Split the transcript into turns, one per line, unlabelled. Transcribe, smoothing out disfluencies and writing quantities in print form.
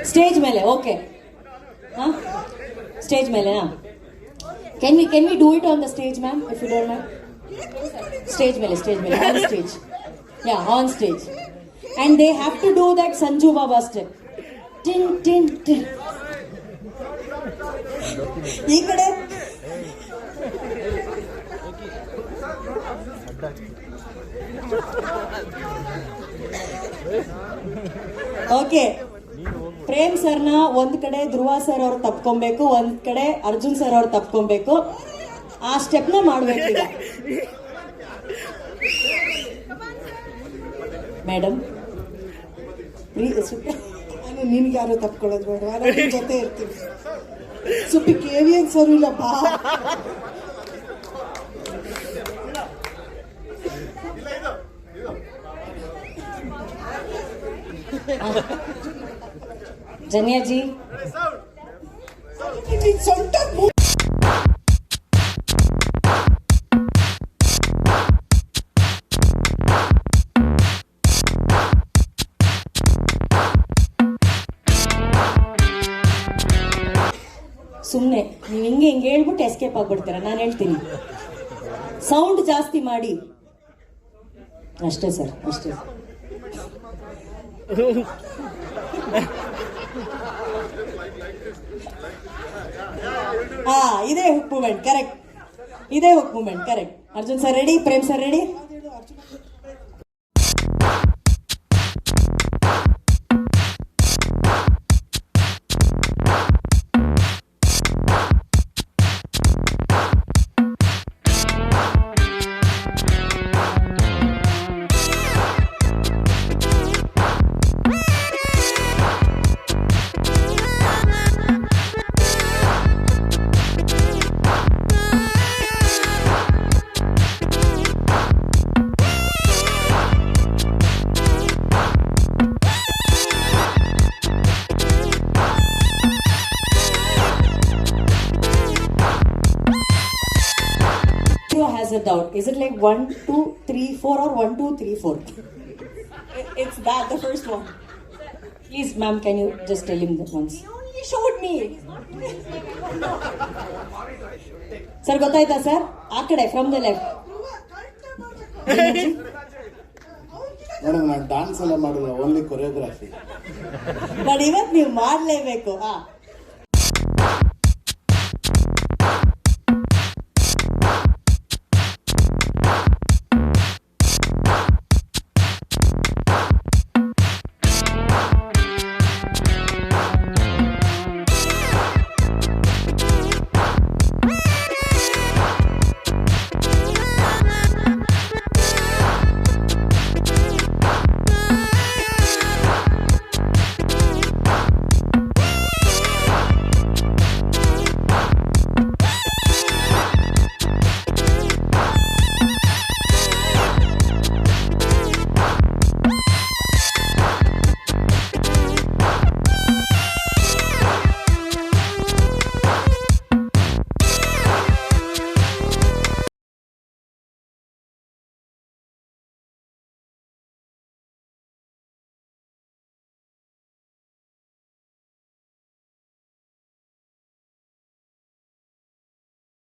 Stage ಮೇಲೆ okay stage ಮೇಲೆ can we do it on the stage ma'am if you don't mind stage ಮೇಲೆ on stage yeah on stage and they have to do that Sanju Baba step tin tin tin ಈ ಕಡೆ okay Prem ಸರ್ನ ಒಂದ್ ಕಡೆ ಧ್ರುವ sir ಅವ್ರು ತಪ್ಕೊಬೇಕು, ಒಂದ್ ಕಡೆ Arjun sir ಅವ್ರು ತಪ್ಕೊಬೇಕು. ಆ ಸ್ಟೆಪ್ ನ ಮಾಡ್ಬೇಕು ಈಗ. ಮೇಡಮ್
ನಿನ್ಗೆ ಯಾರು ತಪ್ಕೊಳ್ಳೋದು ಬೇಡ, ನಿನ್ ಜೊತೆ ಇರ್ತೀವಿ. ಸುಪ್ಪಿ KVN ಸರ್ ಇಲ್ಲ ಬಾ.
ಜನ್ಯಾಜಿ
ಸೊಂಟ
ಸುಮ್ಮನೆ ನೀವು ಹಿಂಗೆ ಹೇಳ್ಬಿಟ್ಟು ಎಸ್ಕೇಪ್ ಆಗ್ಬಿಡ್ತೀರ. ನಾನು ಹೇಳ್ತೀನಿ ಸೌಂಡ್ ಜಾಸ್ತಿ ಮಾಡಿ ಅಷ್ಟೇ ಸರ್, ಅಷ್ಟೇ. ಇದೇ ಹುಕ್ ಮೂಮೆಂಟ್ ಕರೆಕ್ಟ್, ಇದೇ hook moment correct. Arjun sir ready, Prem sir ready. Has a doubt. Is it like 1 2 3 4 or 1 2 3 4? It's that the first one. Please, ma'am, can you just tell him that once? He only showed me. Sir, gottaita sir? ಆ ಕಡೆ from the left.
Madam ನಾನು dance ಎಲ್ಲ ಮಾಡಿಲ್ಲ, only choreography.
But ಇವತ್ತು ನೀವು ಮಾಡಲೇಬೇಕು.